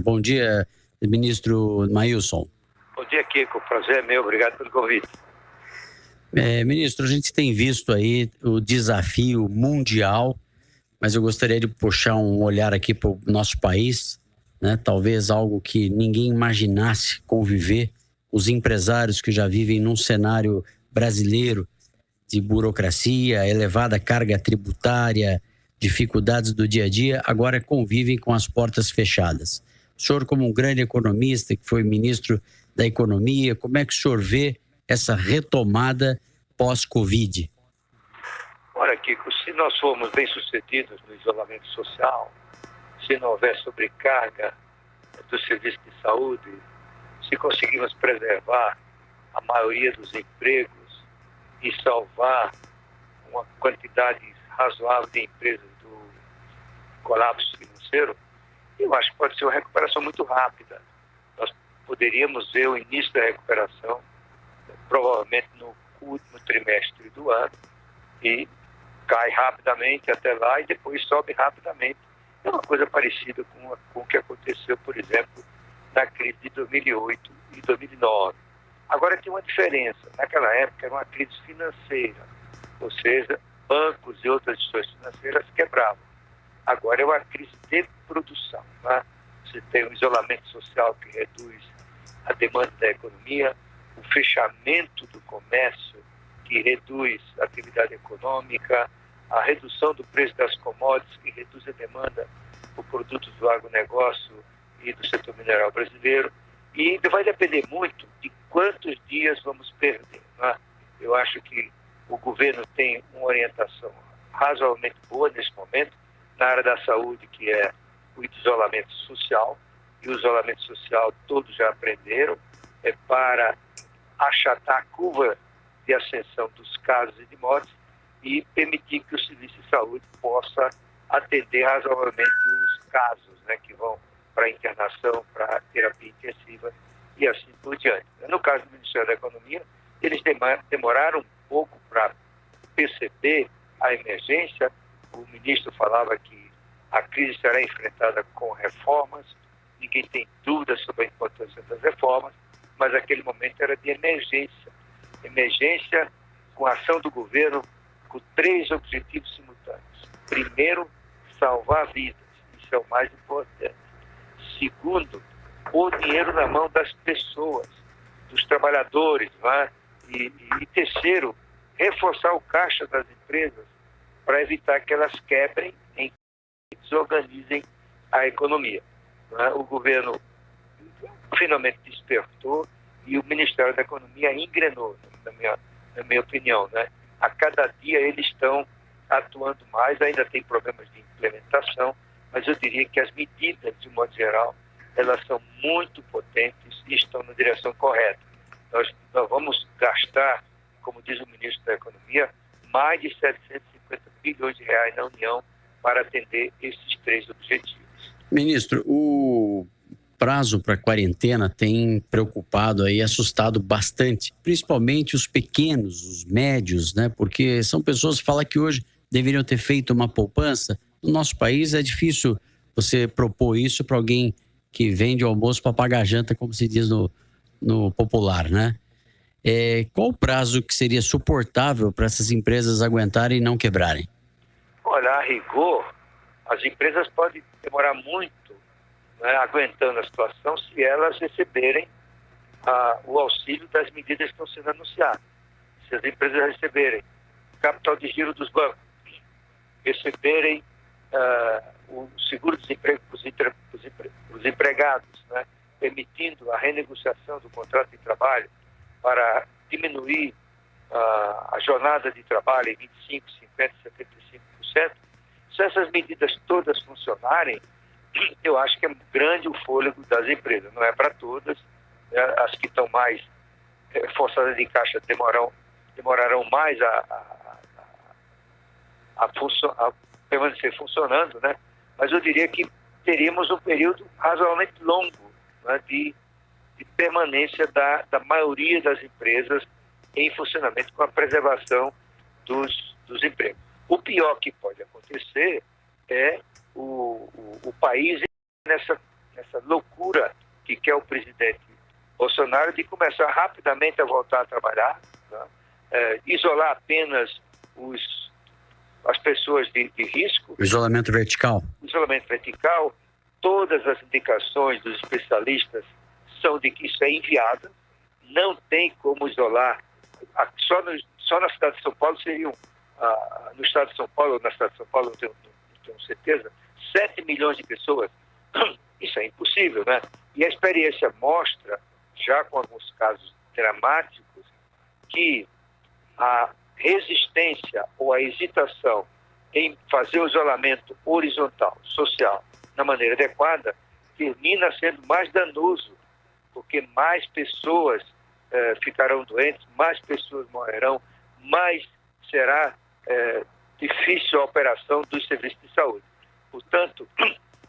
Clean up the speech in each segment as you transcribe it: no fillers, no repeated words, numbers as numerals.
Bom dia, ministro Maílson. Bom dia, Kiko. Prazer é meu. Obrigado pelo convite. Ministro, a gente tem visto aí o desafio mundial, mas eu gostaria de puxar um olhar aqui para o nosso país, né? Talvez algo que ninguém imaginasse conviver, os empresários que já vivem num cenário brasileiro de burocracia, elevada carga tributária, dificuldades do dia a dia, agora convivem com as portas fechadas. O senhor, como um grande economista, que foi ministro da Economia, como é que o senhor vê essa retomada pós-Covid? Olha, Kiko, se nós formos bem-sucedidos no isolamento social, se não houver sobrecarga do serviço de saúde, se conseguirmos preservar a maioria dos empregos e salvar uma quantidade razoável de empresas do colapso financeiro, eu acho que pode ser uma recuperação muito rápida. Nós poderíamos ver o início da recuperação, provavelmente no último trimestre do ano, e cai rapidamente até lá e depois sobe rapidamente. É uma coisa parecida com o que aconteceu, por exemplo, na crise de 2008 e 2009. Agora tem uma diferença. Naquela época era uma crise financeira, ou seja, bancos e outras instituições financeiras quebravam. Agora é uma crise de produção. Né? Você tem um isolamento social que reduz a demanda da economia, o fechamento do comércio que reduz a atividade econômica, a redução do preço das commodities que reduz a demanda por produtos do agronegócio e do setor mineral brasileiro. E vai depender muito de quantos dias vamos perder. Né? Eu acho que o governo tem uma orientação razoavelmente boa nesse momento, na área da saúde, que é o isolamento social, e o isolamento social todos já aprenderam, é para achatar a curva de ascensão dos casos e de mortes e permitir que o serviço de saúde possa atender razoavelmente os casos, né, que vão para a internação, para a terapia intensiva e assim por diante. No caso do Ministério da Economia, eles demoraram um pouco para perceber a emergência. O ministro falava que a crise será enfrentada com reformas, ninguém tem dúvida sobre a importância das reformas, mas aquele momento era de emergência. Emergência com a ação do governo com 3 objetivos simultâneos. Primeiro, salvar vidas, isso é o mais importante. Segundo, pôr dinheiro na mão das pessoas, dos trabalhadores, né? E terceiro, reforçar o caixa das empresas para evitar que elas quebrem e desorganizem a economia. Né? O governo finalmente despertou e o Ministério da Economia engrenou, na minha opinião. Né? A cada dia eles estão atuando mais, ainda tem problemas de implementação, mas eu diria que as medidas, de um modo geral, elas são muito potentes e estão na direção correta. Nós vamos gastar, como diz o ministro da Economia, mais de 750 bilhões de reais na União para atender esses 3 objetivos. Ministro, o prazo para a quarentena tem preocupado aí, assustado bastante, principalmente os pequenos, os médios, né? Porque são pessoas que falam que hoje deveriam ter feito uma poupança. No nosso país é difícil você propor isso para alguém que vende almoço para pagar janta, como se diz no popular, né? Qual o prazo que seria suportável para essas empresas aguentarem e não quebrarem? Olha, a rigor, as empresas podem demorar muito, né, aguentando a situação se elas receberem o auxílio das medidas que estão sendo anunciadas. Se as empresas receberem capital de giro dos bancos, receberem o seguro-desemprego para os empregados, né, permitindo a renegociação do contrato de trabalho para diminuir a jornada de trabalho em 25%, 50%, 75%. Se essas medidas todas funcionarem, eu acho que é grande o fôlego das empresas. Não é para todas, né? As que estão mais forçadas de caixa demorarão mais a permanecer funcionando, né? Mas eu diria que teríamos um período razoavelmente longo, né, de permanência da maioria das empresas em funcionamento com a preservação dos empregos. O pior que pode acontecer é o país nessa nessa loucura que quer o presidente Bolsonaro de começar rapidamente a voltar a trabalhar, né? Isolar apenas as pessoas de risco. Isolamento vertical. Isolamento vertical. Todas as indicações dos especialistas são de que isso é inviável. Não tem como isolar. Só na cidade de São Paulo seriam, no estado de São Paulo, ou na cidade de São Paulo, não tenho certeza, 7 milhões de pessoas. Isso é impossível, né? E a experiência mostra, já com alguns casos dramáticos, que a resistência ou a hesitação em fazer o isolamento horizontal, social, na maneira adequada, termina sendo mais danoso, porque mais pessoas ficarão doentes, mais pessoas morrerão, mais será difícil a operação dos serviços de saúde. Portanto,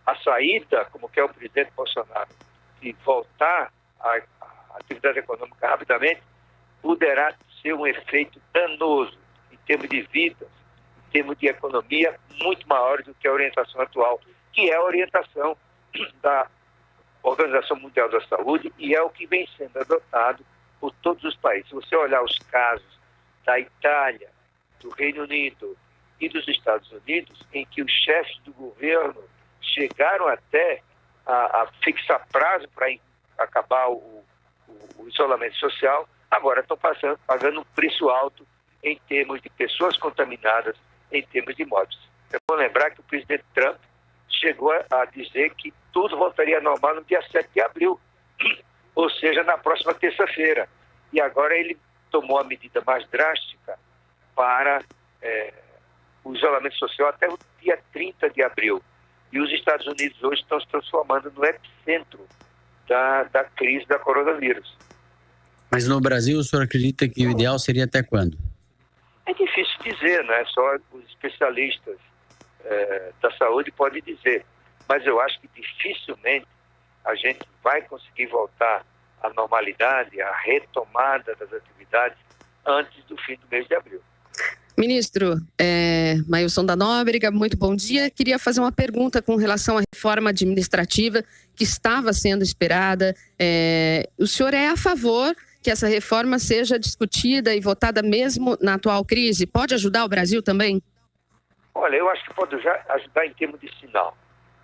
a saída, como quer o presidente Bolsonaro, de voltar à atividade econômica rapidamente, poderá ser um efeito danoso em termos de vidas, em termos de economia, muito maior do que a orientação atual, que é a orientação da Organização Mundial da Saúde e é o que vem sendo adotado por todos os países. Se você olhar os casos da Itália, do Reino Unido e dos Estados Unidos, em que os chefes do governo chegaram até a fixar prazo para acabar o isolamento social, agora estão pagando um preço alto em termos de pessoas contaminadas, em termos de mortes. Eu vou lembrar que o presidente Trump chegou a dizer que tudo voltaria ao normal no dia 7 de abril, ou seja, na próxima terça-feira. E agora ele tomou a medida mais drástica para o isolamento social até o dia 30 de abril. E os Estados Unidos hoje estão se transformando no epicentro da crise da coronavírus. Mas no Brasil, o senhor acredita que o ideal seria até quando? É difícil dizer, né? Só os especialistas da saúde podem dizer. Mas eu acho que dificilmente a gente vai conseguir voltar à normalidade, à retomada das atividades antes do fim do mês de abril. Ministro, Mailson da Nóbrega, muito bom dia. Queria fazer uma pergunta com relação à reforma administrativa que estava sendo esperada. O senhor é a favor que essa reforma seja discutida e votada mesmo na atual crise? Pode ajudar o Brasil também? Olha, eu acho que pode ajudar em termos de sinal.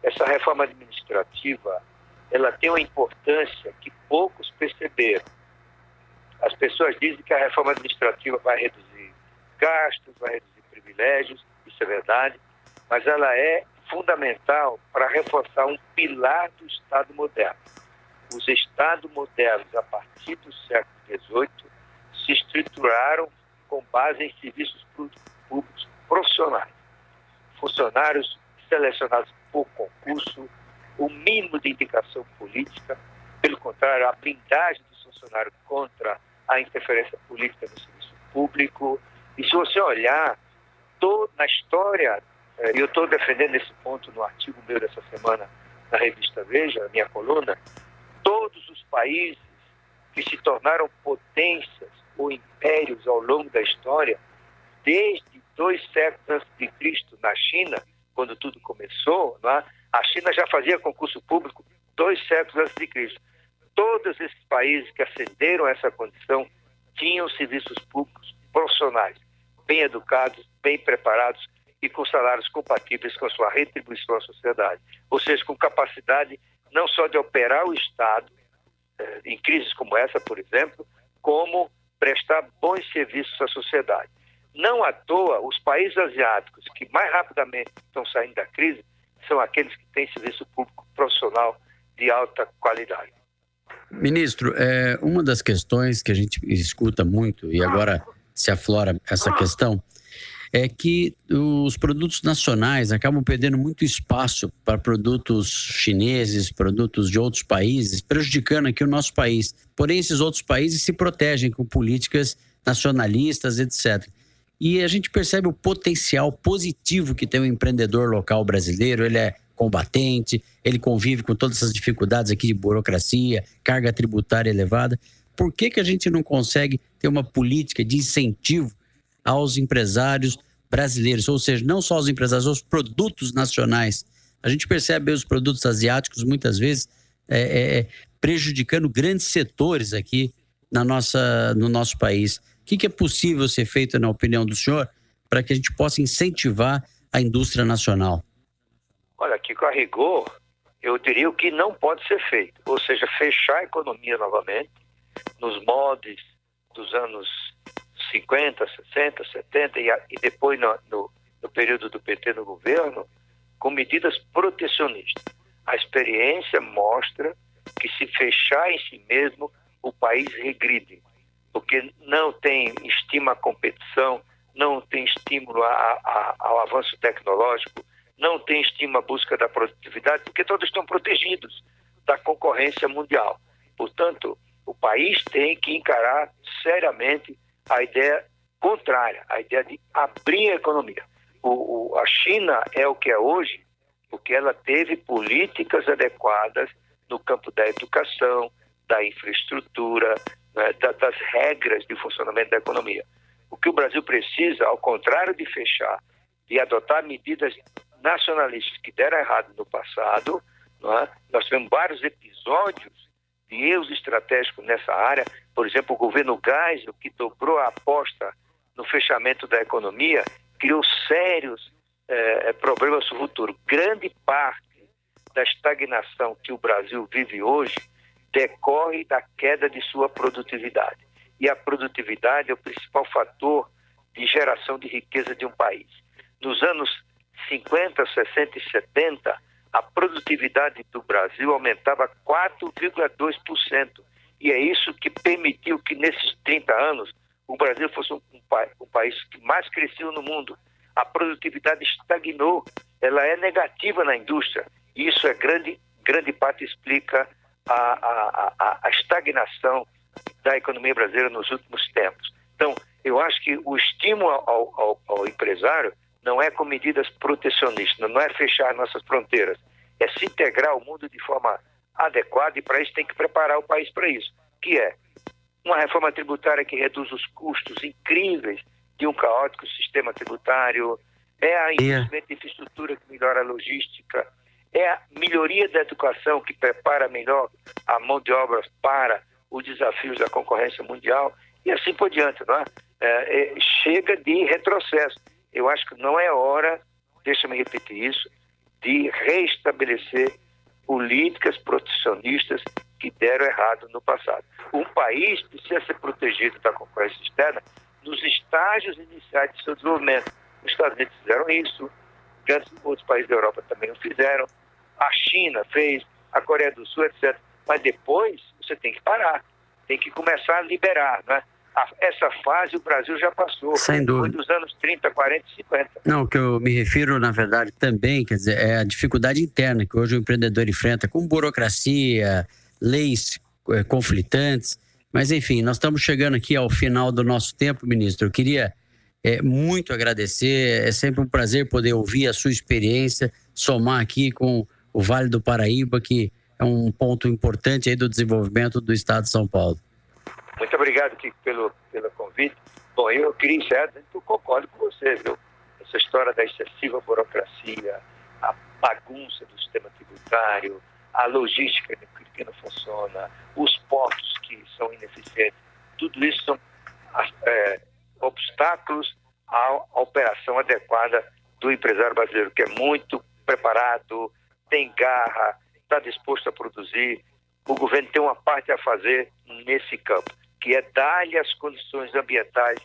Essa reforma administrativa, ela tem uma importância que poucos perceberam. As pessoas dizem que a reforma administrativa vai reduzir gastos, vai reduzir privilégios, isso é verdade, mas ela é fundamental para reforçar um pilar do Estado moderno. Os Estados modernos, a partir do século XVIII, se estruturaram com base em serviços públicos profissionais. Funcionários selecionados por concurso, o mínimo de indicação política, pelo contrário, a blindagem do funcionário contra a interferência política no serviço público. E se você olhar na história, eu estou defendendo esse ponto no artigo meu dessa semana na revista Veja, a minha coluna, todos os países que se tornaram potências ou impérios ao longo da história, desde 2 séculos antes de Cristo na China, quando tudo começou, né? A China já fazia concurso público 2 séculos antes de Cristo. Todos esses países que ascenderam a essa condição tinham serviços públicos profissionais, bem educados, bem preparados e com salários compatíveis com a sua retribuição à sociedade. Ou seja, com capacidade não só de operar o Estado, em crises como essa, por exemplo, como prestar bons serviços à sociedade. Não à toa, os países asiáticos que mais rapidamente estão saindo da crise são aqueles que têm serviço público profissional de alta qualidade. Ministro, uma das questões que a gente escuta muito, e agora se aflora essa questão, é que os produtos nacionais acabam perdendo muito espaço para produtos chineses, produtos de outros países, prejudicando aqui o nosso país. Porém, esses outros países se protegem com políticas nacionalistas, etc. E a gente percebe o potencial positivo que tem o empreendedor local brasileiro. Ele é combatente, ele convive com todas essas dificuldades aqui de burocracia, carga tributária elevada. Por que a gente não consegue ter uma política de incentivo aos empresários brasileiros? Ou seja, não só aos empresários, aos produtos nacionais A gente percebe os produtos asiáticos muitas vezes prejudicando grandes setores aqui no nosso país. O que é possível ser feito, na opinião do senhor, para que a gente possa incentivar a indústria nacional? Olha, Kiko, a rigor, eu diria o que não pode ser feito, ou seja, fechar a economia novamente nos moldes dos anos 50, 60, 70 e depois no período do PT no governo, com medidas protecionistas. A experiência mostra que se fechar em si mesmo, o país regride, porque não tem estima à competição, não tem estímulo ao avanço tecnológico, não tem estímulo à busca da produtividade, porque todos estão protegidos da concorrência mundial. Portanto, o país tem que encarar seriamente a ideia contrária, a ideia de abrir a economia. A China é o que é hoje, porque ela teve políticas adequadas no campo da educação, da infraestrutura, né, das regras de funcionamento da economia. O que o Brasil precisa, ao contrário de fechar, de adotar medidas nacionalistas que deram errado no passado, não é? Nós tivemos vários episódios de erros estratégicos nessa área. Por exemplo, o governo Geisel, que dobrou a aposta no fechamento da economia, criou sérios problemas no futuro. Grande parte da estagnação que o Brasil vive hoje decorre da queda de sua produtividade. E a produtividade é o principal fator de geração de riqueza de um país. Nos anos 50, 60 e 70, a produtividade do Brasil aumentava 4,2%. E é isso que permitiu que nesses 30 anos o Brasil fosse um país que mais cresceu no mundo. A produtividade estagnou, ela é negativa na indústria. E isso é grande parte explica a estagnação da economia brasileira nos últimos tempos. Então, eu acho que o estímulo ao empresário não é com medidas protecionistas, não é fechar nossas fronteiras, é se integrar ao mundo de forma adequada, e para isso tem que preparar o país para isso, que é uma reforma tributária que reduz os custos incríveis de um caótico sistema tributário, é a investimento em infraestrutura que melhora a logística, é a melhoria da educação que prepara melhor a mão de obra para os desafios da concorrência mundial e assim por diante, não é? Chega de retrocesso. Eu acho que não é hora, deixa-me repetir isso, de reestabelecer políticas protecionistas que deram errado no passado. Um país precisa ser protegido da concorrência externa nos estágios iniciais de seu desenvolvimento. Os Estados Unidos fizeram isso, outros países da Europa também o fizeram, a China fez, a Coreia do Sul, etc. Mas depois você tem que parar, tem que começar a liberar, né? Essa fase o Brasil já passou. Sem dúvida. Foi dos anos 30, 40 e 50. Não, o que eu me refiro, na verdade, também, quer dizer, é a dificuldade interna que hoje o empreendedor enfrenta com burocracia, leis conflitantes. Mas, enfim, nós estamos chegando aqui ao final do nosso tempo, ministro. Eu queria muito agradecer. É sempre um prazer poder ouvir a sua experiência, somar aqui com o Vale do Paraíba, que é um ponto importante aí do desenvolvimento do Estado de São Paulo. Muito obrigado, Kiko, pelo convite. Bom, eu queria encerrar dizendo que eu concordo com você, viu? Essa história da excessiva burocracia, a bagunça do sistema tributário, a logística que não funciona, os portos que são ineficientes, tudo isso são obstáculos à operação adequada do empresário brasileiro, que é muito preparado, tem garra, está disposto a produzir. O governo tem uma parte a fazer nesse campo, que é dar-lhe as condições ambientais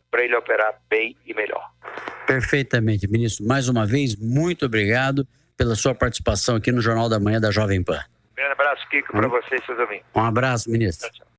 para ele operar bem e melhor. Perfeitamente, ministro. Mais uma vez, muito obrigado pela sua participação aqui no Jornal da Manhã da Jovem Pan. Um grande abraço, Kiko, para você e seus amigos. Um abraço, ministro. Tchau, tchau.